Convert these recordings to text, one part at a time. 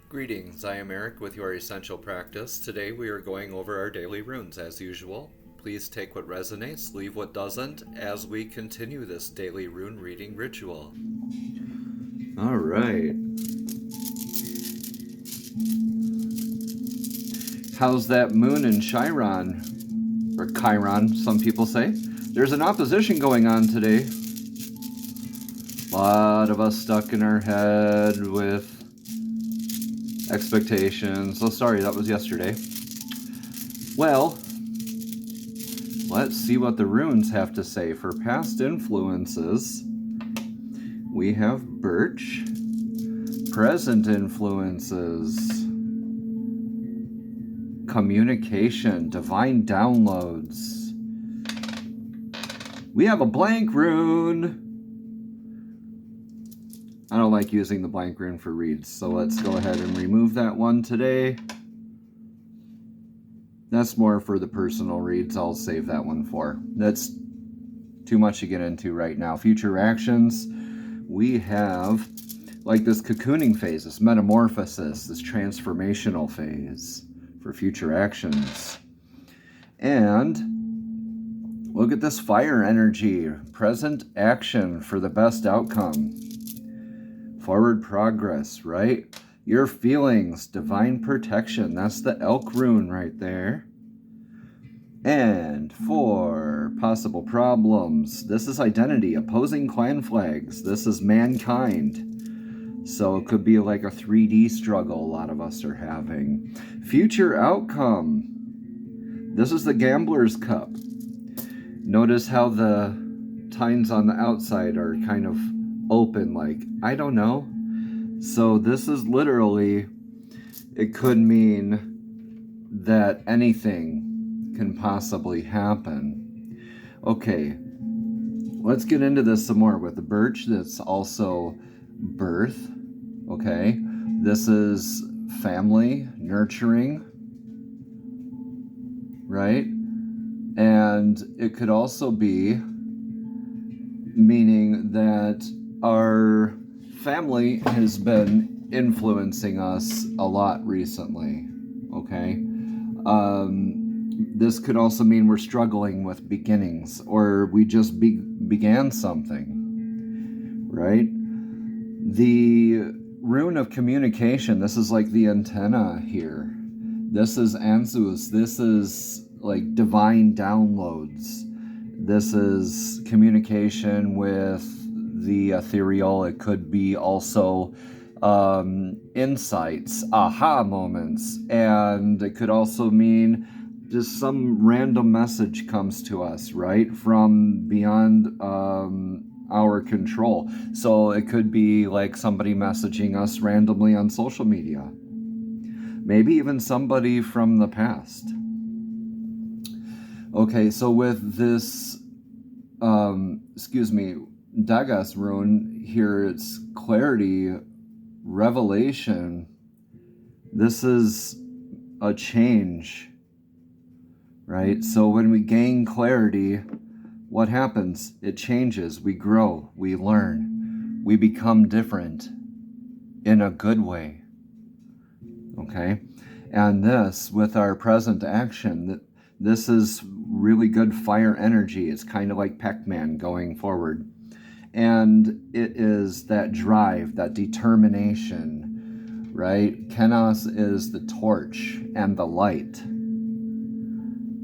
Greetings, I am Eric with Your Essential Practice. Today we are going over our daily runes as usual. Please take what resonates, leave what doesn't, as we continue this daily rune reading ritual. All right. How's that moon in Chiron? Or Chiron, some people say. There's an opposition going on today. A lot of us stuck in our head with expectations. Oh, sorry, that was yesterday. Well, let's see what the runes have to say. For past influences, we have birch. Present influences, communication, divine downloads. We have a blank rune. I don't like using the blank rune for reads, so let's go ahead and remove that one today. That's more for the personal reads. I'll save that one for. That's too much to get into right now. Future actions, we have like this cocooning phase, this metamorphosis, this transformational phase for future actions. And look at this fire energy, present action for the best outcome. Forward progress, right? Your feelings, divine protection. That's the elk rune right there. And for possible problems, this is identity, opposing clan flags. This is mankind. So it could be like a 3D struggle a lot of us are having. Future outcome. This is the Gambler's Cup. Notice how the tines on the outside are kind of open, like, I don't know. So this is literally, it could mean that anything can possibly happen. Okay, let's get into this some more with the birch. That's also birth. Okay, this is family, nurturing, right? And it could also be meaning that our family has been influencing us a lot recently, okay? This could also mean we're struggling with beginnings, or we just began something, right? The rune of communication, this is like the antenna here. This is Anzus. This is like divine downloads. This is communication with the ethereal. It could be also insights, aha moments, and it could also mean just some random message comes to us, right, from beyond our control. So it could be like somebody messaging us randomly on social media, maybe even somebody from the past. Okay, so with this Dagas rune here, it's clarity, revelation. This is a change, right? So when we gain clarity, what happens? It changes. We grow, we learn, we become different in a good way, okay? And this, with our present action, this is really good fire energy. It's kind of like Pac-Man going forward. And it is that drive, that determination, right? Kenos is the torch and the light.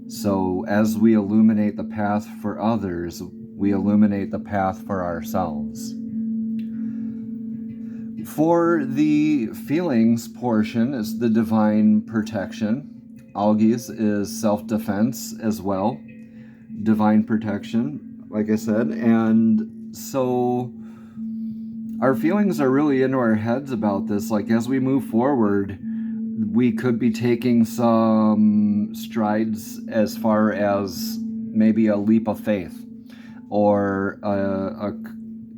So as we illuminate the path for others, we illuminate the path for ourselves. For the feelings portion is the divine protection. Algis is self-defense as well. Divine protection, like I said. And so our feelings are really into our heads about this. Like as we move forward, we could be taking some strides as far as maybe a leap of faith or a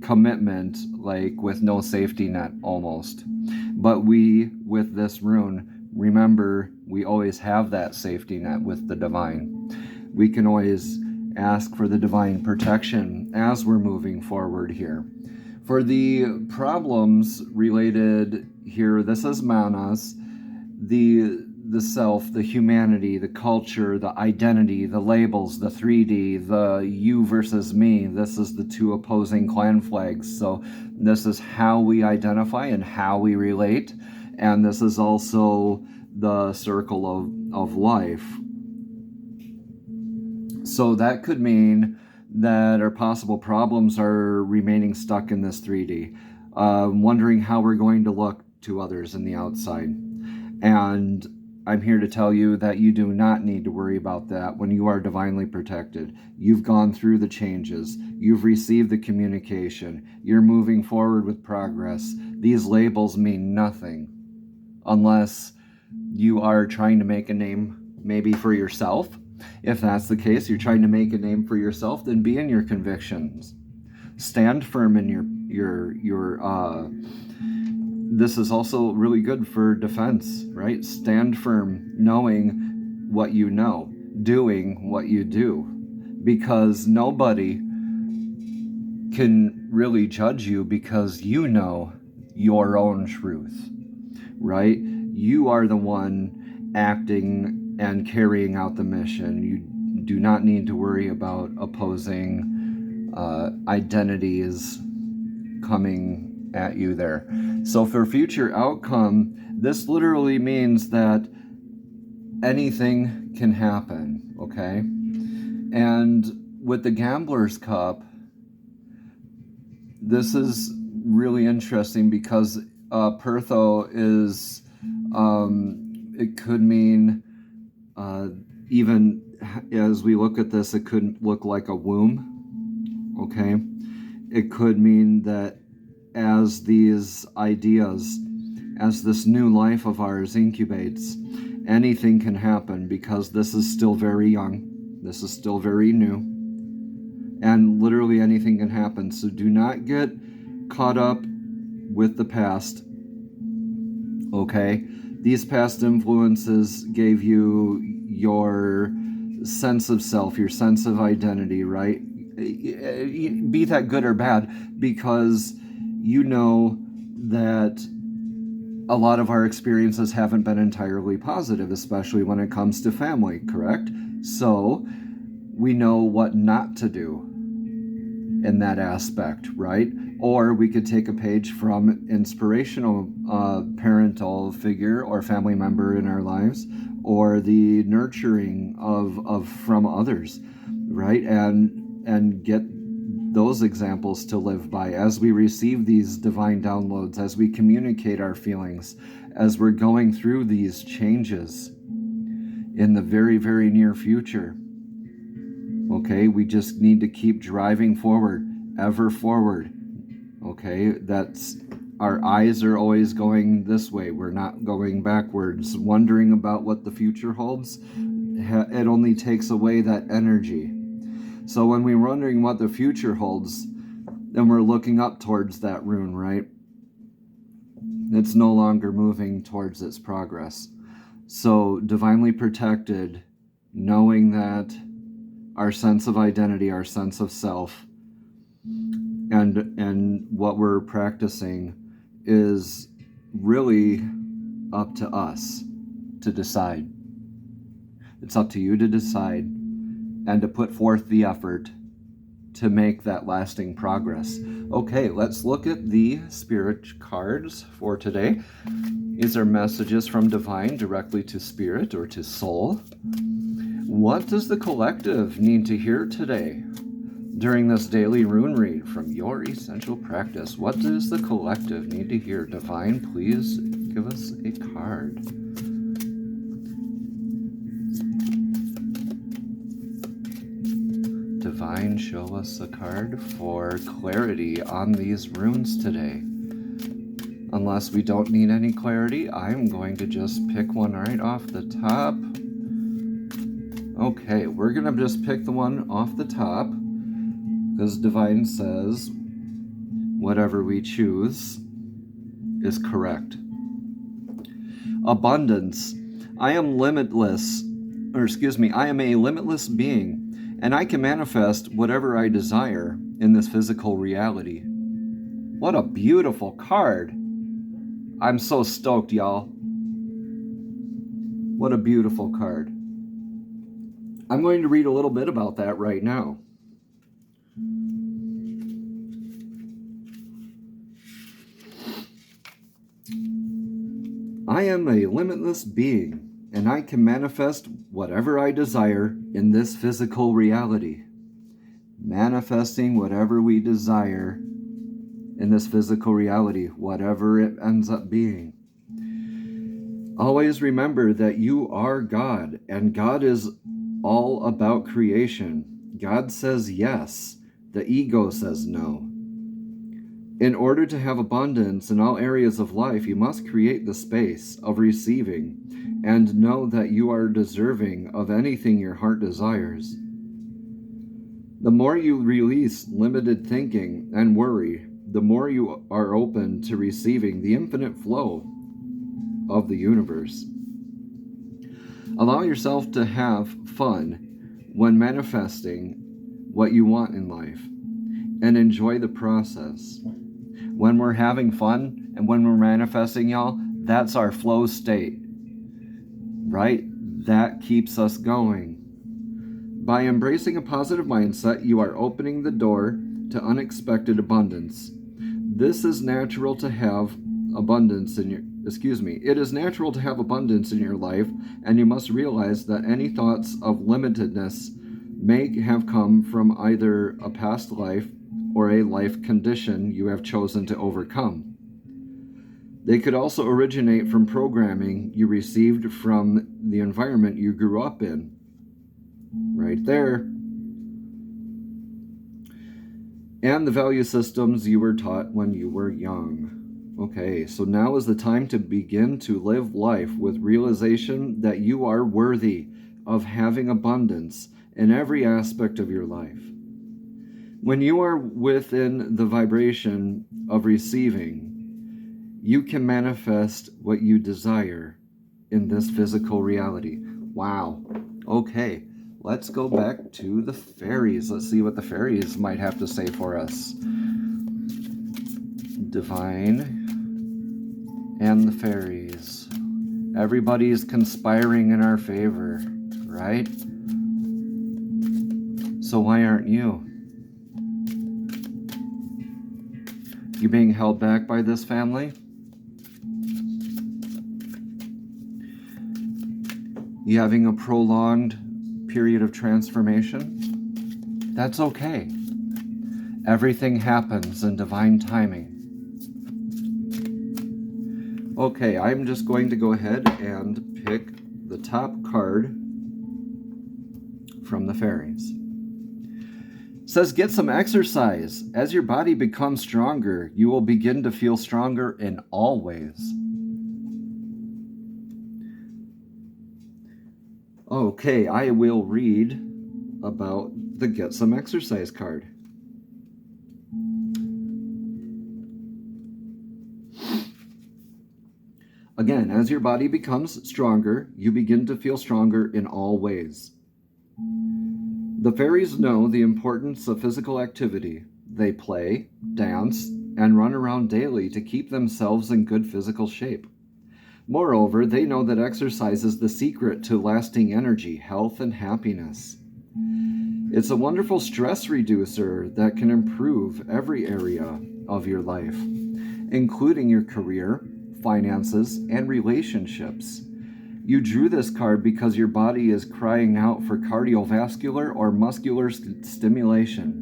commitment, like with no safety net almost. But we, with this rune, remember we always have that safety net with the divine. We can always ask for the divine protection as we're moving forward here. For the problems related here, this is manas, the self, the humanity, the culture, the identity, the labels, the 3D, the you versus me. This is the two opposing clan flags. So this is how we identify and how we relate. And this is also the circle of life. So that could mean that our possible problems are remaining stuck in this 3D, wondering how we're going to look to others in the outside. And I'm here to tell you that you do not need to worry about that when you are divinely protected. You've gone through the changes. You've received the communication. You're moving forward with progress. These labels mean nothing unless you are trying to make a name maybe for yourself. If that's the case, you're trying to make a name for yourself, then be in your convictions. Stand firm in your this is also really good for defense, right? Stand firm, knowing what you know, doing what you do, because nobody can really judge you because you know your own truth, right? You are the one acting and carrying out the mission. You do not need to worry about opposing identities coming at you there. So for future outcome, this literally means that anything can happen, okay? And with the Gambler's Cup, this is really interesting because Pertho is, it could mean, even as we look at this, it could look like a womb, okay? It could mean that as these ideas, as this new life of ours incubates, anything can happen because this is still very young. This is still very new. And literally anything can happen. So do not get caught up with the past, okay? These past influences gave you your sense of self, your sense of identity, right? Be that good or bad, because you know that a lot of our experiences haven't been entirely positive, especially when it comes to family, correct? So we know what not to do in that aspect, right? Or we could take a page from inspirational parental figure or family member in our lives, or the nurturing of from others, right? And get those examples to live by as we receive these divine downloads, as we communicate our feelings, as we're going through these changes in the very, very near future. Okay, we just need to keep driving forward, ever forward. Okay, that's, our eyes are always going this way. We're not going backwards, wondering about what the future holds. It only takes away that energy. So when we're wondering what the future holds, then we're looking up towards that rune, right? It's no longer moving towards its progress. So divinely protected, knowing that our sense of identity, our sense of self, and what we're practicing is really up to us to decide. It's up to you to decide and to put forth the effort to make that lasting progress. Okay, let's look at the spirit cards for today. These are messages from Divine directly to spirit or to soul. What does the collective need to hear today during this daily rune read from Your Essential Practice? What does the collective need to hear? Divine, please give us a card. Divine, show us a card for clarity on these runes today. Unless we don't need any clarity, I'm going to just pick one right off the top. Okay, we're going to just pick the one off the top, because Divine says whatever we choose is correct. Abundance. I am limitless, I am a limitless being, and I can manifest whatever I desire in this physical reality. What a beautiful card. I'm so stoked, y'all. What a beautiful card. I'm going to read a little bit about that right now. I am a limitless being, and I can manifest whatever I desire in this physical reality. Manifesting whatever we desire in this physical reality, whatever it ends up being. Always remember that you are God, and God is all about creation. God says yes, the ego says no. In order to have abundance in all areas of life, you must create the space of receiving and know that you are deserving of anything your heart desires. The more you release limited thinking and worry, the more you are open to receiving the infinite flow of the universe. Allow yourself to have fun when manifesting what you want in life and enjoy the process. When we're having fun and when we're manifesting, y'all, that's our flow state, right? That keeps us going. By embracing a positive mindset, you are opening the door to unexpected abundance. This is natural to have abundance in your, it is natural to have abundance in your life, and you must realize that any thoughts of limitedness may have come from either a past life or a life condition you have chosen to overcome. They could also originate from programming you received from the environment you grew up in. Right there. And the value systems you were taught when you were young. Okay, so now is the time to begin to live life with realization that you are worthy of having abundance in every aspect of your life. When you are within the vibration of receiving, you can manifest what you desire in this physical reality. Wow. Okay, let's go back to the fairies. Let's see what the fairies might have to say for us. Divine and the fairies. Everybody is conspiring in our favor, right? So why aren't you? You being held back by this family? You having a prolonged period of transformation? That's okay. Everything happens in divine timing. Okay, I'm just going to go ahead and pick the top card from the fairies. It says, get some exercise. As your body becomes stronger, you will begin to feel stronger in all ways. Okay, I will read about the Get Some Exercise card. Again, as your body becomes stronger, you begin to feel stronger in all ways. The fairies know the importance of physical activity. They play, dance, and run around daily to keep themselves in good physical shape. Moreover, they know that exercise is the secret to lasting energy, health, and happiness. It's a wonderful stress reducer that can improve every area of your life, including your career, finances, and relationships. You drew this card because your body is crying out for cardiovascular or muscular stimulation.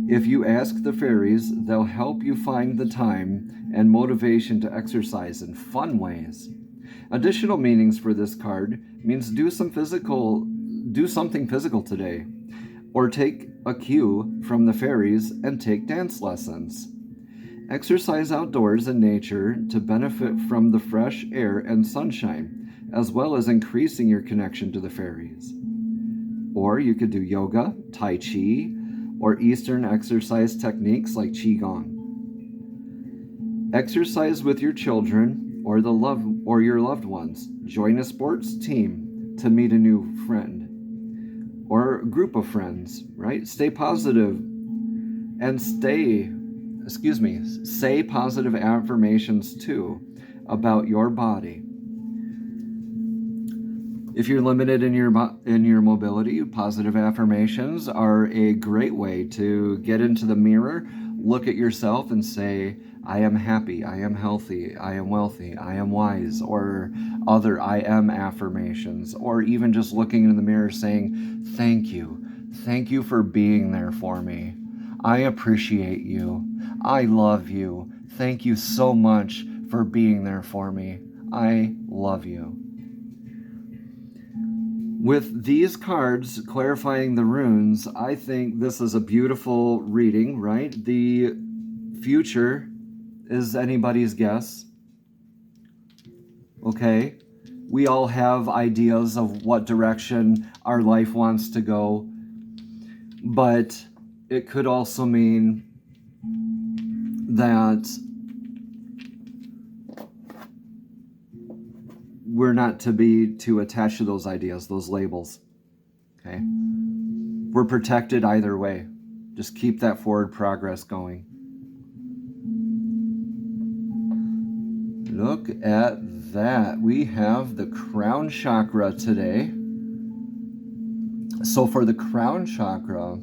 If you ask the fairies, they'll help you find the time and motivation to exercise in fun ways. Additional meanings for this card means do something physical today, or take a cue from the fairies and take dance lessons. Exercise outdoors in nature to benefit from the fresh air and sunshine, as well as increasing your connection to the fairies. Or you could do yoga, tai chi, or Eastern exercise techniques like qigong. Exercise with your children or your loved ones. Join a sports team to meet a new friend or a group of friends, right? Stay positive and stay say positive affirmations too about your body. If you're limited in your mobility, positive affirmations are a great way to get into the mirror, look at yourself and say, I am happy, I am healthy, I am wealthy, I am wise, or other I am affirmations, or even just looking in the mirror saying, thank you. Thank you for being there for me. I appreciate you. I love you. Thank you so much for being there for me. I love you. With these cards clarifying the runes, I think this is a beautiful reading, right? The future is anybody's guess. Okay? We all have ideas of what direction our life wants to go, but it could also mean that we're not to be too attached to those ideas, those labels. Okay? We're protected either way. Just keep that forward progress going. Look at that. We have the crown chakra today. So for the crown chakra,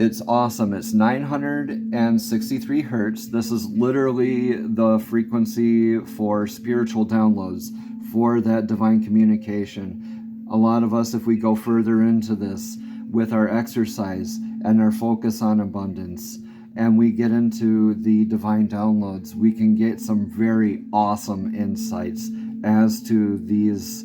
it's awesome. It's 963 hertz. This is literally the frequency for spiritual downloads, for that divine communication. A lot of us, if we go further into this with our exercise and our focus on abundance, and we get into the divine downloads, we can get some very awesome insights as to these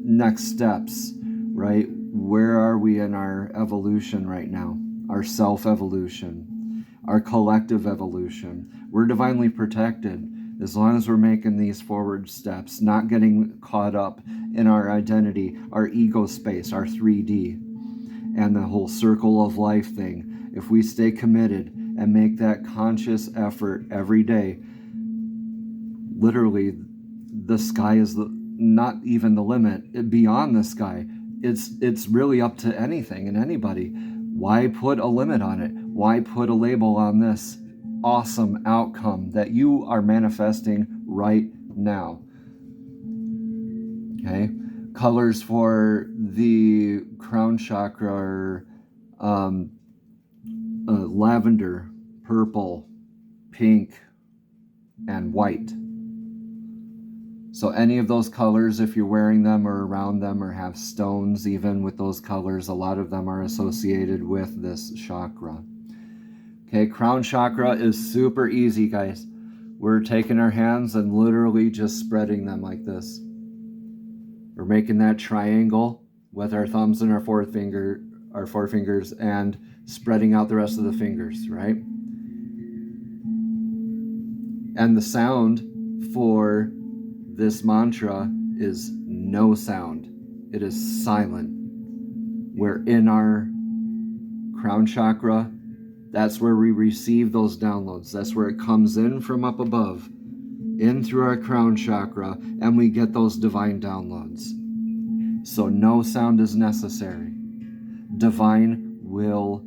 next steps, right? Where are we in our evolution right now? Our self-evolution, our collective evolution. We're divinely protected as long as we're making these forward steps, not getting caught up in our identity, our ego space, our 3D, and the whole circle of life thing. If we stay committed and make that conscious effort every day, literally the sky is not even the limit. Beyond the sky, it's really up to anything and anybody. Why put a limit on it? Why put a label on this awesome outcome that you are manifesting right now? Okay, colors for the crown chakra are lavender, purple, pink, and white. So any of those colors, if you're wearing them or around them or have stones even with those colors, a lot of them are associated with this chakra. Okay, crown chakra is super easy, guys. We're taking our hands and literally just spreading them like this. We're making that triangle with our thumbs and our forefingers, and spreading out the rest of the fingers, right? And the sound for this mantra is no sound. It is silent. We're in our crown chakra. That's where we receive those downloads. That's where it comes in from up above, in through our crown chakra, and we get those divine downloads. So no sound is necessary. Divine will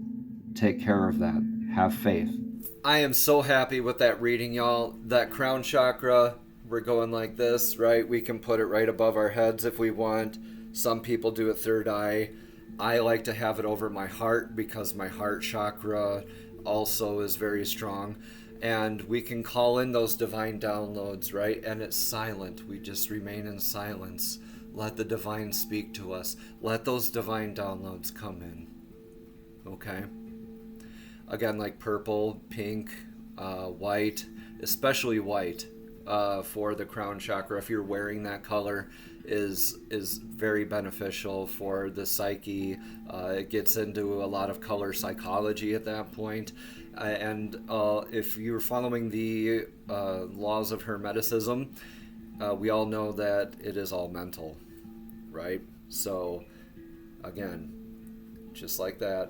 take care of that. Have faith. I am so happy with that reading, y'all. That crown chakra, we're going like this, right? We can put it right above our heads if we want. Some people do a third eye. I like to have it over my heart because my heart chakra also is very strong. And we can call in those divine downloads, right? And it's silent. We just remain in silence. Let the divine speak to us. Let those divine downloads come in. Okay? Again, like purple, pink, white, especially white. For the crown chakra, if you're wearing that color, is very beneficial for the psyche. It gets into a lot of color psychology at that point. And if you're following the laws of Hermeticism, we all know that it is all mental, right? So, again, just like that.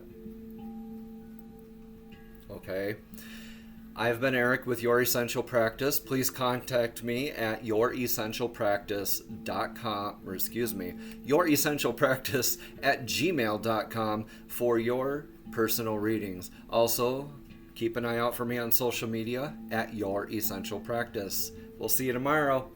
Okay. I've been Eric with Your Essential Practice. Please contact me at youressentialpractice.com, or youressentialpractice@gmail.com for your personal readings. Also, Keep an eye out for me on social media at Your Essential Practice. We'll see you tomorrow.